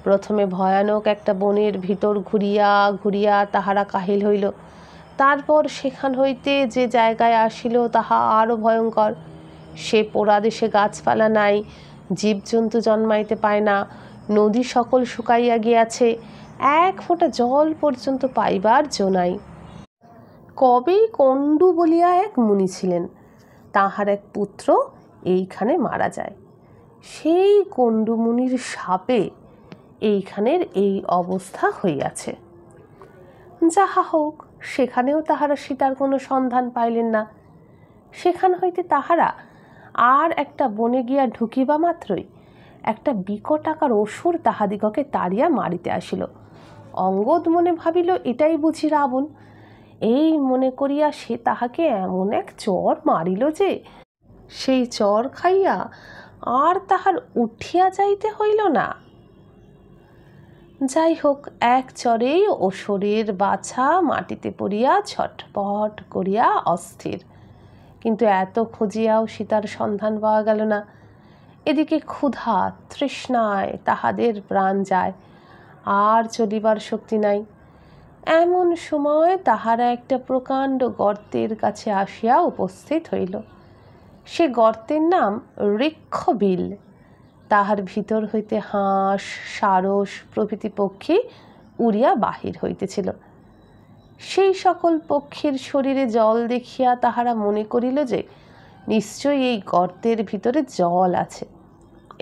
প্রথমে ভয়ানক একটা বনের ভিতর ঘুরিয়া ঘুরিয়া তাহারা কাহিল হইল। তারপর সেখান হইতে যে জায়গায় আসিল তাহা আরও ভয়ঙ্কর। সে পোড়া দেশে গাছপালা নাই, জীবজন্তু জন্মাইতে পায় না, নদী সকল শুকাইয়া গিয়াছে, 1 ফোঁটা জল পর্যন্ত পাইবার জো নাই। কবে কণ্ডু বলিয়া এক মুনি ছিলেন, তাহার এক পুত্র এইখানে মারা যায়। সেই কণ্ডু মুনির শাপে এইখানের এই অবস্থা হইয়াছে। যাহা হোক, সেখানেও তাহারা সীতার কোনো সন্ধান পাইলেন না। সেখান হইতে তাহারা আর একটা বনে গিয়া ঢুকিবা মাত্রই একটা বিকট আকার অসুর তাহাদিগকে তাড়িয়া মারিতে আসিল। অঙ্গদ মনে ভাবিল এটাই বুঝি রাবণ। এই মনে করিয়া সে তাহাকে এমন এক চর মারিল যে সেই চর খাইয়া আর তাহার উঠিয়া যাইতে হইল না। যাই হোক, এক চরেই অসুরের বাছা মাটিতে পড়িয়া ছটপট করিয়া অস্থির। কিন্তু এত খুঁজিয়াও সীতার সন্ধান পাওয়া গেল না। এদিকে ক্ষুধা তৃষ্ণায় তাহাদের প্রাণ যায়, আর চলিবার শক্তি নাই। এমন সময় তাহারা একটা প্রকাণ্ড গর্তের কাছে আসিয়া উপস্থিত হইল। সে গর্তের নাম ঋক্ষবিল। তাহার ভিতর হইতে হাঁস, সারস প্রভৃতি পক্ষী উড়িয়া বাহির হইতেছিল। সেই সকল পক্ষীর শরীরে জল দেখিয়া তাহারা মনে করিল যে নিশ্চয়ই এই গর্তের ভিতরে জল আছে।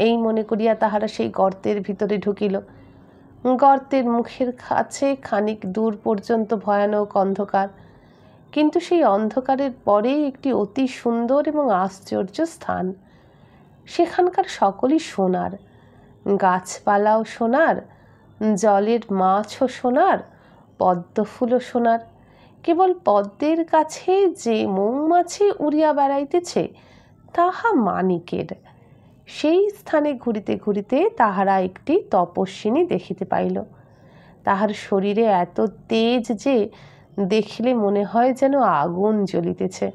এই মনে করিয়া তাহারা সেই গর্তের ভিতরে ঢুকিল। গর্তের মুখের কাছে খানিক দূর পর্যন্ত ভয়ানক অন্ধকার, কিন্তু সেই অন্ধকারের পরেই একটি অতি সুন্দর এবং আশ্চর্য স্থান। সেখানকার সকলই সোনার, গাছপালাও সোনার, জলের মাছও সোনার, পদ্মফুলও সোনার। কেবল পদ্মের কাছে যে মৌমাছি উড়িয়া বেড়াইতেছে তাহা মানিকের। সেই স্থানে ঘুরিতে ঘুরিতে তাহারা একটি তপস্বিনী দেখিতে পাইল। তাহার শরীরে এত তেজ যে দেখিলে মনে হয় যেন আগুন জ্বলিতেছে।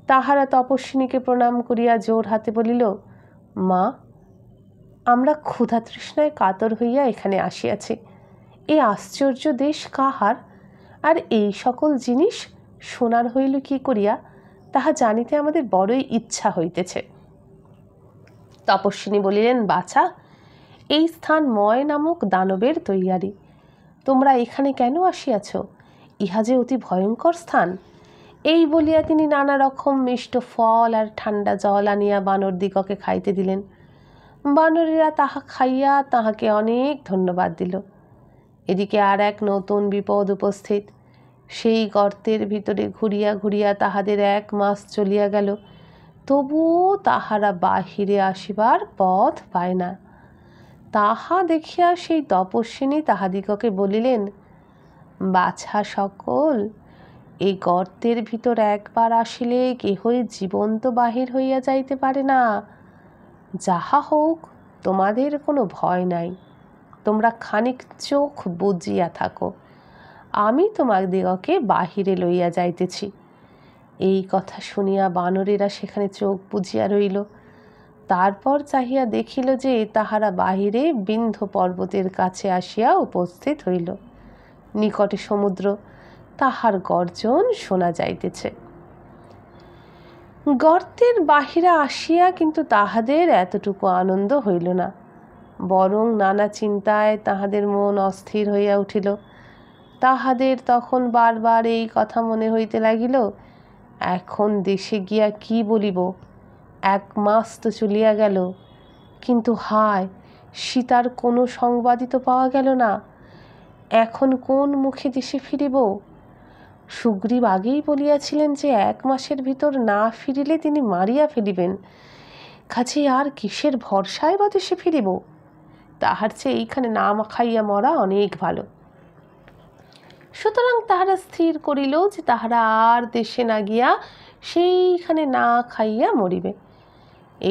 তাহারা তপস্বিনীকে প্রণাম করিয়া জোর হাতে বলিল, মা, আমরা ক্ষুধা তৃষ্ণায় কাতর হইয়া এখানে আসিয়াছি। এই আশ্চর্য দেশ কাহার, আর এই সকল জিনিস সোনার হইল কি করিয়া, তাহা জানিতে আমাদের বড়ই ইচ্ছা হইতেছে। তপস্বিনী বলিলেন, বাছা, এই স্থান ময় নামক দানবের তৈয়ারি। তোমরা এখানে কেন আসিয়াছ? ইহা যে অতি ভয়ঙ্কর স্থান। এই বলিয়া তিনি নানা রকম মিষ্ট ফল আর ঠান্ডা জল আনিয়া বানর দিগকে খাইতে দিলেন। বানরেরা তাহা খাইয়া তাহাকে অনেক ধন্যবাদ দিল। এদিকে আর এক নতুন বিপদ উপস্থিত। সেই গর্তের ভিতরে ঘুরিয়া ঘুরিয়া তাহাদের 1 মাস চলিয়া গেল, তবুও তাহারা বাহিরে আসিবার পথ পায় না। তাহা দেখিয়া সেই তপস্বিনী তাহাদিগকে বলিলেন, বাছা সকল, এই গর্তের ভিতর একবার আসিলে কেহই জীবন্ত বাহির হইয়া যাইতে পারে না। যাহা হোক, তোমাদের কোনো ভয় নাই, তোমরা খানিক চোখ বুজিয়া থাকো, আমি তোমাদিগকে বাহিরে লইয়া যাইতেছি। এই কথা শুনিয়া বানরেরা সেখানে চোখ বুজিয়া রইল। তারপর চাহিয়া দেখিল যে তাহারা বাহিরে বিন্ধ্য পর্বতের কাছে আসিয়া উপস্থিত হইল। নিকটে সমুদ্র, তাহার গর্জন শোনা যাইতেছে। গর্তের বাহিরে আসিয়া কিন্তু তাহাদের এতটুকু আনন্দ হইল না, বরং নানা চিন্তায় তাহাদের মন অস্থির হইয়া উঠিল। তাহাদের তখন বারবার এই কথা মনে হইতে লাগিল, এখন দেশে গিয়া কি বলিব, 1 মাস তো চলিয়া গেল, কিন্তু হায়, সীতার কোনো সংবাদই তো পাওয়া গেল না। এখন কোন মুখে দেশে ফিরিব? সুগ্রীব আগেই বলিয়াছিলেন যে 1 মাসের ভিতর না ফিরিলে তিনি মারিয়া ফেলিবেন, কাজে আর কিসের ভরসায় বা দেশে ফিরিব? তাহার চেয়ে এইখানে না খাইয়া মরা অনেক ভালো। সুতরাং তাহারা স্থির করিল যে তাহারা আর দেশে না গিয়া সেইখানে না খাইয়া মরিবে।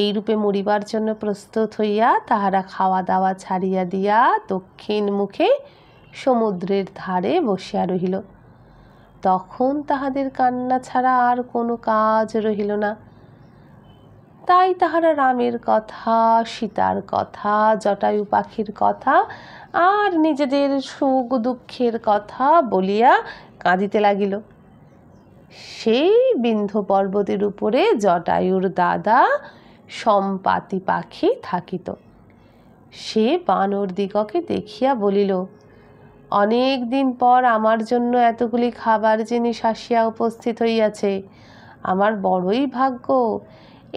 এইরূপে মরিবার জন্য প্রস্তুত হইয়া তাহারা খাওয়া দাওয়া ছাড়িয়া দিয়া দক্ষিণ মুখে সমুদ্রের ধারে বসিয়া রহিল। তখন তাহাদের কান্না ছাড়া আর কোনো কাজ রহিল না। তাই তাহারা রামের কথা, সীতার কথা, জটায়ু পাখির কথা আর নিজেদের সুখ দুঃখের কথা বলিয়া কাঁদিতে লাগিল। সেই বিন্ধ্য পর্বতের উপরে জটায়ুর দাদা সম্পাতি পাখি থাকিত। সে বানর দিগকে দেখিয়া বলিল, অনেক দিন পর আমার জন্য এতগুলি খাবার জিনিস আসিয়া উপস্থিত হইয়াছে, আমার বড়ই ভাগ্য।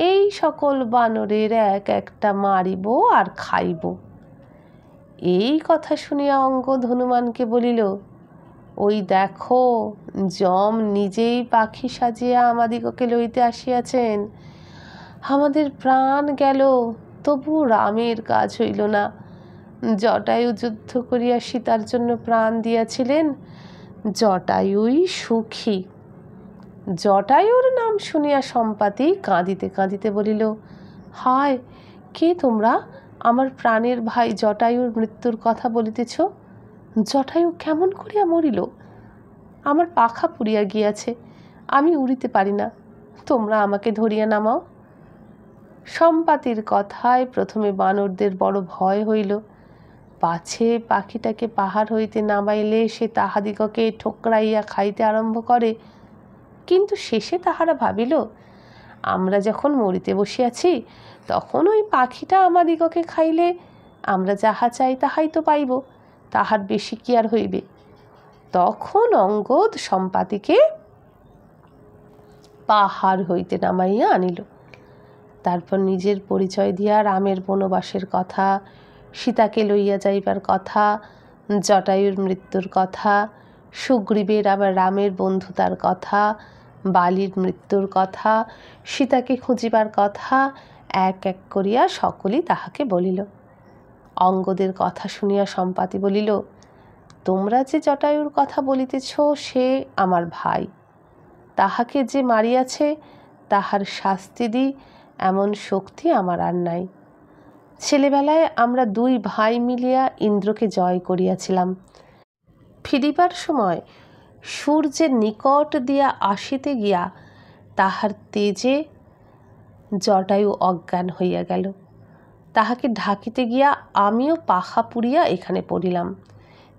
এই সকল বানরের এক একটা মারিব আর খাইব। এই কথা শুনিয়া অঙ্গদ হনুমানকে বলিল, ওই দেখো, যম নিজেই পাখি সাজিয়া আমাদিগকে লইতে আসিয়াছেন। আমাদের প্রাণ গেল, তবু রামের কাজ হইল না। জটায়ু যুদ্ধ করিয়া সীতার জন্য প্রাণ দিয়াছিলেন, জটায়ুই সুখী। জটায়ুর নাম শুনিয়া সম্পাতি কাঁদিতে কাঁদিতে বলিল, হায়, কে তোমরা? আমার প্রাণের ভাই জটায়ুর মৃত্যুর কথা বলিতেছ। জটায়ু কেমন করিয়া মরিল? আমার পাখা পুড়িয়া গিয়াছে, আমি উড়িতে পারি না, তোমরা আমাকে ধরিয়া নামাও। সম্পাতির কথায় প্রথমে বানরদের বড় ভয় হইল, পাছে পাখিটাকে পাহাড় হইতে নামাইলে সে তাহাদিগকে ঠোকরাইয়া খাইতে আরম্ভ করে। কিন্তু শেষে তাহারা ভাবিল, আমরা যখন মরিতে বসিয়াছি, তখন ওই পাখিটা আমাদিগকে খাইলে আমরা যাহা চাই তাহাই তো পাইব, তাহার বেশি কি আর হইবে। তখন অঙ্গদ সম্পাতিকে পাহাড় হইতে নামাইয়া আনিল। তারপর নিজের পরিচয় দিয়া রামের বনবাসের কথা, সীতাকে লইয়া যাইবার কথা, জটায়ুর মৃত্যুর কথা, সুগ্রীবের আবার রামের বন্ধুতার কথা, বালির মৃত্যুর কথা, সীতাকে খুঁজিবার কথা এক এক করিয়া সকলেই তাহাকে বলিল। অঙ্গদের কথা শুনিয়া সম্পাতি বলিল, তোমরা যে জটায়ুর কথা বলিতেছ, সে আমার ভাই। তাহাকে যে মারিয়াছে তাহার শাস্তি দিই এমন শক্তি আমার আর নাই। ছেলেবেলায় আমরা 2 ভাই মিলিয়া ইন্দ্রকে জয় করিয়াছিলাম। ফিরিবার সময় সূর্যের নিকট দিয়া আসিতে গিয়া তাহার তেজে জটায়ু অজ্ঞান হইয়া গেল। তাহাকে ঢাকিতে গিয়া আমিও পাখা পুড়িয়া এখানে পড়িলাম,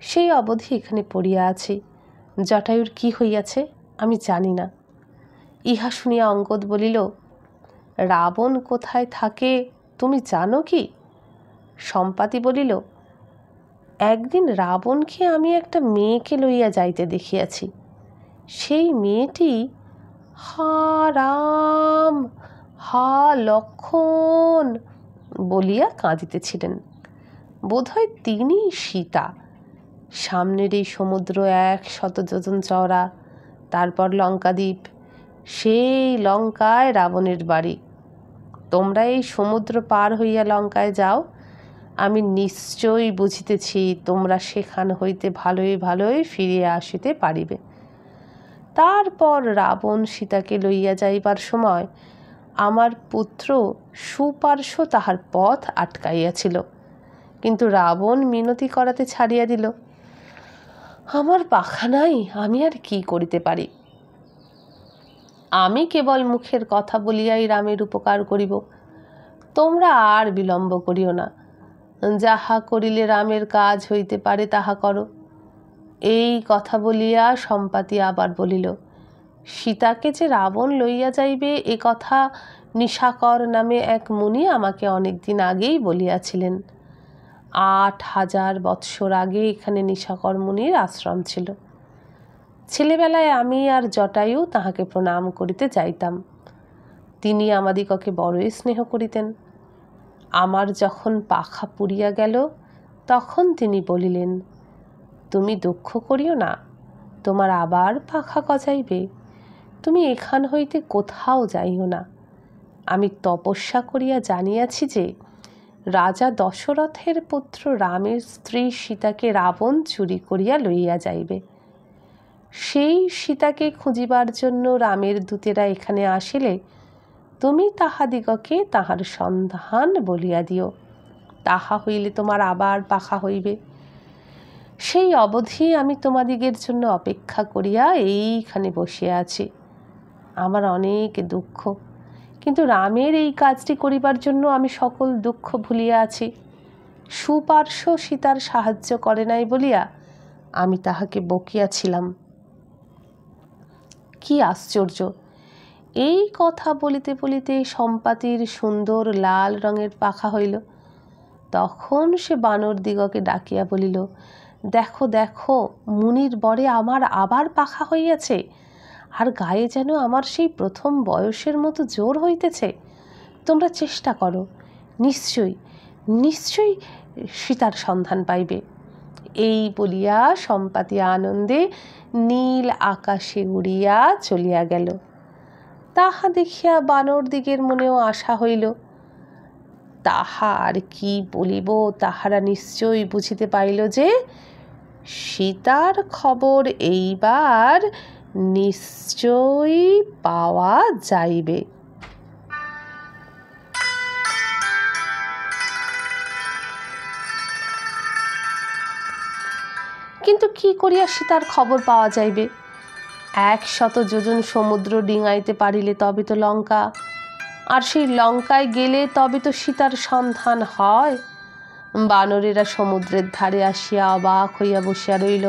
সেই অবধি এখানে পড়িয়া আছি। জটায়ুর কি হইয়াছে আমি জানি না। ইহা শুনিয়া অঙ্গদ বলিল, রাবণ কোথায় থাকে তুমি জানো কি? সম্পাতি বলিল, একদিন রাবণকে আমি একটা মেয়েকে লইয়া যাইতে দেখিয়াছি। সেই মেয়েটি হা রাম, হা লক্ষণ বলিয়া কাঁদিতেছিলেন। বোধহয় তিনি সীতা। সামনের এই সমুদ্র 100 যোজন চওড়া, তারপর লঙ্কাদ্বীপ, সেই লঙ্কায় রাবণের বাড়ি। তোমরা এই সমুদ্র পার হইয়া লঙ্কায় যাও, আমি নিশ্চয়ই বুঝিতেছি তোমরা সেখান হইতে ভালোই ভালোই ফিরিয়া আসিতে পারিবে। তারপর রাবণ সীতাকে লইয়া যাইবার সময় আমার পুত্র সুপার্শ্ব তাহার পথ আটকাইয়াছিল, কিন্তু রাবণ মিনতি করাতে ছাড়িয়া দিল। আমার পাখা নাই, আমি আর কি করিতে পারি? আমি কেবল মুখের কথা বলিয়াই রামের উপকার করিব। তোমরা আর বিলম্ব করিও না, যাহা করিলে রামের কাজ হইতে পারে তাহা করো। এই কথা বলিয়া সম্পাতি আবার বলিল, সীতাকে যে রাবণ লইয়া যাইবে এ কথা নিশাকর নামে এক মুনি আমাকে অনেকদিন আগেই বলিয়াছিলেন। 8000 বৎসর আগে এখানে নিশাকর মুনির আশ্রম ছিল। ছেলেবেলায় আমি আর জটায়ু তাহাকে প্রণাম করিতে যাইতাম। তিনি আমাদিগকে বড়ই স্নেহ করিতেন। আমার যখন পাখা পুড়িয়া গেল তখন তিনি বলিলেন, তুমি দুঃখ করিও না, তোমার আবার পাখা গজাইবে। তুমি এখান হইতে কোথাও যাইও না। আমি তপস্যা করিয়া জানিয়াছি যে রাজা দশরথের পুত্র রামের স্ত্রী সীতাকে রাবণ চুরি করিয়া লইয়া যাইবে। সেই সীতাকে খুঁজিবার জন্য রামের দূতেরা এখানে আসিলে তুমি তাহাদিগকে তাহার সন্ধান বলিয়া দিও, তাহা হইলে তোমার আবার পাখা হইবে। সেই অবধি আমি তোমাদিগের জন্য অপেক্ষা করিয়া এইখানে বসিয়া আছি। আমার অনেক দুঃখ, কিন্তু রামের এই কাজটি করিবার জন্য আমি সকল দুঃখ ভুলিয়া আছি। সুপার্শ্ব সীতার সাহায্য করে নাই বলিয়া আমি তাহাকে বকিয়াছিলাম। কি আশ্চর্য! এই কথা বলিতে বলিতে সম্পাতির সুন্দর লাল রঙের পাখা হইল। তখন সে বানর দিগকে ডাকিয়া বলিল, দেখো দেখো, মুনির বরে আমার আবার পাখা হইয়াছে, আর গায়ে যেন আমার সেই প্রথম বয়সের মতো জোর হইতেছে। তোমরা চেষ্টা করো, নিশ্চয়ই নিশ্চয়ই সীতার সন্ধান পাইবে। এই বলিয়া সম্পাতি আনন্দে নীল আকাশে উড়িয়া চলিয়া গেল। তাহা দেখিয়া বানর দিগের মনেও আশা হইল। তাহা আর কি বলিব, তাহারা নিশ্চয়ই বুঝিতে পাইল যে সীতার খবর এইবার নিশ্চয়ই পাওয়া যাইবে। কিন্তু কি করিয়া সীতার খবর পাওয়া যাইবে? 100 যোজন সমুদ্র ডিঙাইতে পারিলে তবে তো লঙ্কা, আর সেই লঙ্কায় গেলে তবে তো সীতার সন্ধান হয়। বানরেরা সমুদ্রের ধারে আসিয়া অবাক হইয়া বসিয়া রইল।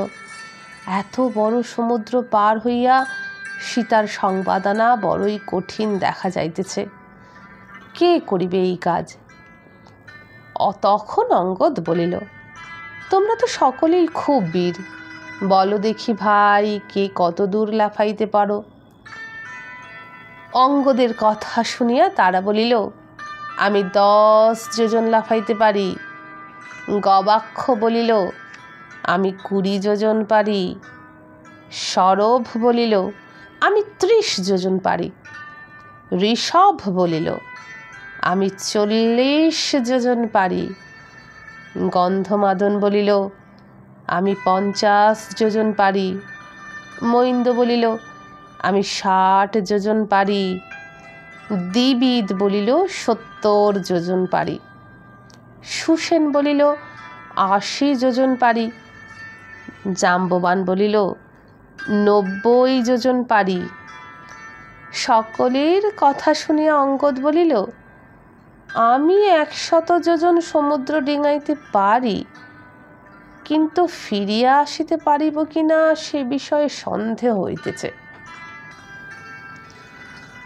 এত বড় সমুদ্র পার হইয়া সীতার সংবাদ আনা বড়ই কঠিন দেখা যাইতেছে। কে করিবে এই কাজ? তখন অঙ্গদ বলিল, তোমরা তো সকলেই খুব বীর, বলো দেখি ভাই, কে কত দূর লাফাইতে পারো? অঙ্গদের কথা শুনিয়া তারা বলিল, আমি 10 যোজন লাফাইতে পারি। গবাক্ষ বলিল, আমি 20 যোজন পারি। সরভ বলিল, আমি 30 যোজন পারি। ঋষভ বলিল, আমি 40 যোজন পারি। গন্ধমাদন বলিল, আমি 50 যোজন পারি। মৈন্দ বলিল, আমি 60 যোজন পারি। দ্বিবিদ বলিল, 70 যোজন পারি। সুসেন বলিল, 80 যোজন পারি। জাম্ববান বলিল, 90 যোজন পারি। সকলের কথা শুনিয়া অঙ্গদ বলিল, আমি 100 যোজন সমুদ্র ডিঙাইতে পারি, কিন্তু ফিরিয়া আসিতে পারিব কিনা সে বিষয়ে সন্দেহ হইতেছে।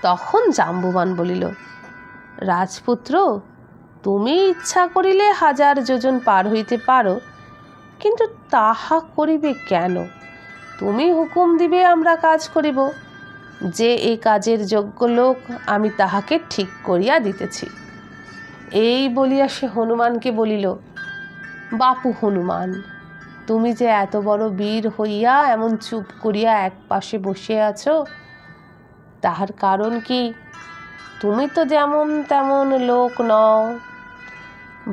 তখন জাম্ববান বলিল, রাজপুত্র, তুমি ইচ্ছা করিলে 1000 যোজন পার হইতে পারো, কিন্তু তাহা করিবে কেন? তুমি হুকুম দিবে, আমরা কাজ করিব। যে এ কাজের যোগ্য লোক আমি তাহাকে ঠিক করিয়া দিতেছি। এই বলিয়া সে হনুমানকে বলিল, বাপু হনুমান, তুমি যে এত বড় বীর হইয়া এমন চুপ করিয়া এক পাশে বসে আছো, তাহার কারণ কি? তুমি তো যেমন তেমন লোক নও।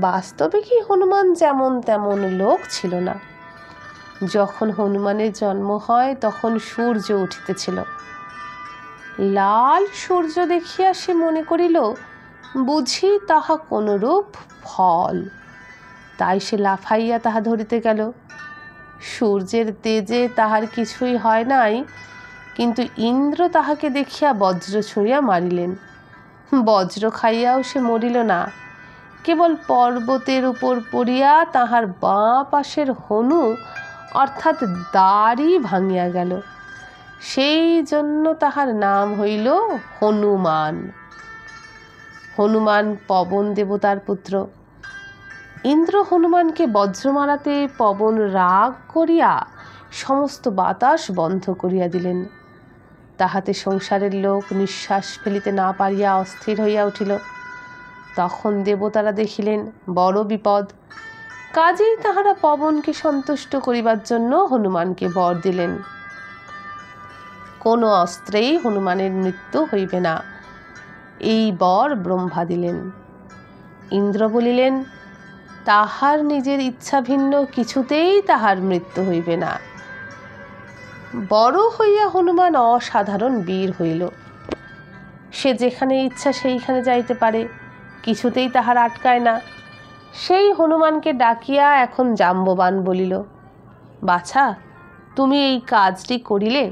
বাস্তবে কি হনুমান যেমন তেমন লোক ছিল না। যখন হনুমানের জন্ম হয় তখন সূর্য উঠিতেছিল। লাল সূর্য দেখিয়া সে মনে করিল বুঝি তাহা কোনরূপ ফল, তাই সে লাফাইয়া তাহা ধরিতে গেল। সূর্যের তেজে তাহার কিছুই হয় নাই, কিন্তু ইন্দ্র তাহাকে দেখিয়া বজ্র ছুঁড়িয়া মারিলেন। বজ্র খাইয়াও সে মরিল না, কেবল পর্বতের উপর পড়িয়া তাহার বাঁ পাশের হনু অর্থাৎ দাড়ি ভাঙিয়া গেল। সেই জন্য তাহার নাম হইল হনুমান। হনুমান পবন দেবতার পুত্র। ইন্দ্র হনুমানকে বজ্র মারাতে পবন রাগ করিয়া সমস্ত বাতাস বন্ধ করিয়া দিলেন। তাহাতে সংসারের লোক নিঃশ্বাস ফেলিতে না পারিয়া অস্থির হইয়া উঠিল। তখন দেবতারা দেখিলেন বড় বিপদ, কাজেই তাহারা পবনকে সন্তুষ্ট করিবার জন্য হনুমানকে বর দিলেন, কোনো অস্ত্রেই হনুমানের মৃত্যু হইবে না। এই বর ব্রহ্মা দিলেন। ইন্দ্র বলিলেন, তাহার নিজের ইচ্ছা ভিন্ন কিছুতেই তাহার মৃত্যু হইবে না। বড় হইয়া হনুমান অসাধারণ বীর হইল। সে যেখানে ইচ্ছা সেইখানে যাইতে পারে, কিছুতেই তাহার আটকায় না। সেই হনুমানকে ডাকিয়া এখন জাম্ববান বলিল, বাছা, তুমি এই কাজটি করিলে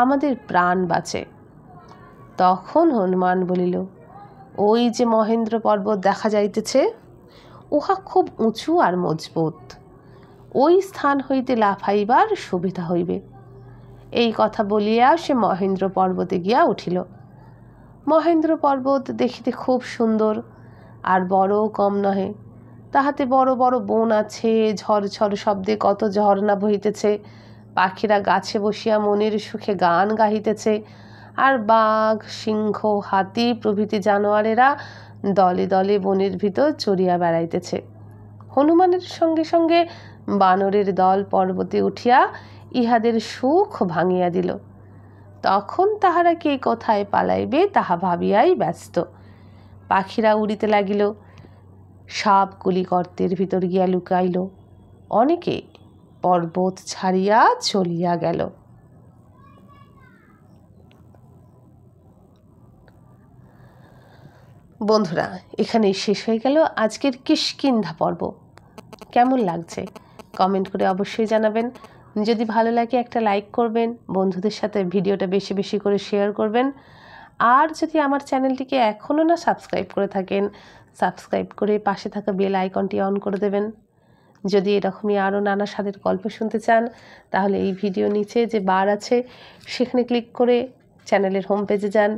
আমাদের প্রাণ বাঁচে। তখন হনুমান বলিল, ওই যে মহেন্দ্র পর্বত দেখা যাইতেছে, উহা খুব উঁচু আর মজবুত, ওই স্থান হইতে লাফাইবার সুবিধা হইবে। এই কথা বলিয়া সে মহেন্দ্র পর্বতে গিয়া উঠিল। মহেন্দ্র পর্বত দেখিতে খুব সুন্দর, আর বড়ও কম নহে। তাহাতে বড় বড় বন আছে, ঝরঝর শব্দে কত ঝর্ণা বহিতেছে, পাখিরা গাছে বসিয়া মনের সুখে গান গাহিতেছে, আর বাঘ, সিংহ, হাতি প্রভৃতি জানোয়ারেরা দলে দলে বনের ভিতর চড়িয়া বেড়াইতেছে। হনুমানের সঙ্গে সঙ্গে বানরের দল পর্বতে উঠিয়া ইহাদের সুখ ভাঙিয়া দিল। তখন তাহারা কে কোথায় পালাইবে তাহা ভাবিয়াই ব্যস্ত। পাখিরা উড়িতে লাগিল, সাপগুলি গর্তের ভিতর গিয়া লুকাইল, অনেকে পর্বত ছাড়িয়া চলিয়া গেল। বন্ধুরা, এখানেই শেষ হয়ে গেল আজকের কিষ্কিন্ধা পর্ব। কেমন লাগছে কমেন্ট করে অবশ্যই জানাবেন। যদি ভালো লাগে একটা লাইক করবেন, বন্ধুদের সাথে ভিডিওটা বেশি বেশি করে শেয়ার করবেন। আর যদি আমার চ্যানেলটিকে এখনও না সাবস্ক্রাইব করে থাকেন, সাবস্ক্রাইব করে পাশে থাকা বেল আইকনটি অন করে দেবেন। যদি এরকমই আরও নানা স্বাদের গল্প শুনতে চান, তাহলে এই ভিডিও নিচে যে বার আছে সেখানে ক্লিক করে চ্যানেলের হোম পেজে যান,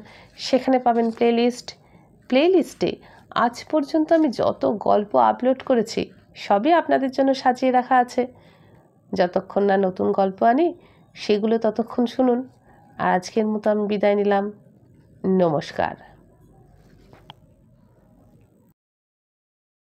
সেখানে পাবেন প্লেলিস্টে আজ পর্যন্ত আমি যত গল্প আপলোড করেছি সবই আপনাদের জন্য সাজিয়ে রাখা আছে। যতক্ষণ না নতুন গল্প আনি সেগুলো ততক্ষণ শুনুন। আর আজকের মতো আমি বিদায় নিলাম। নমস্কার।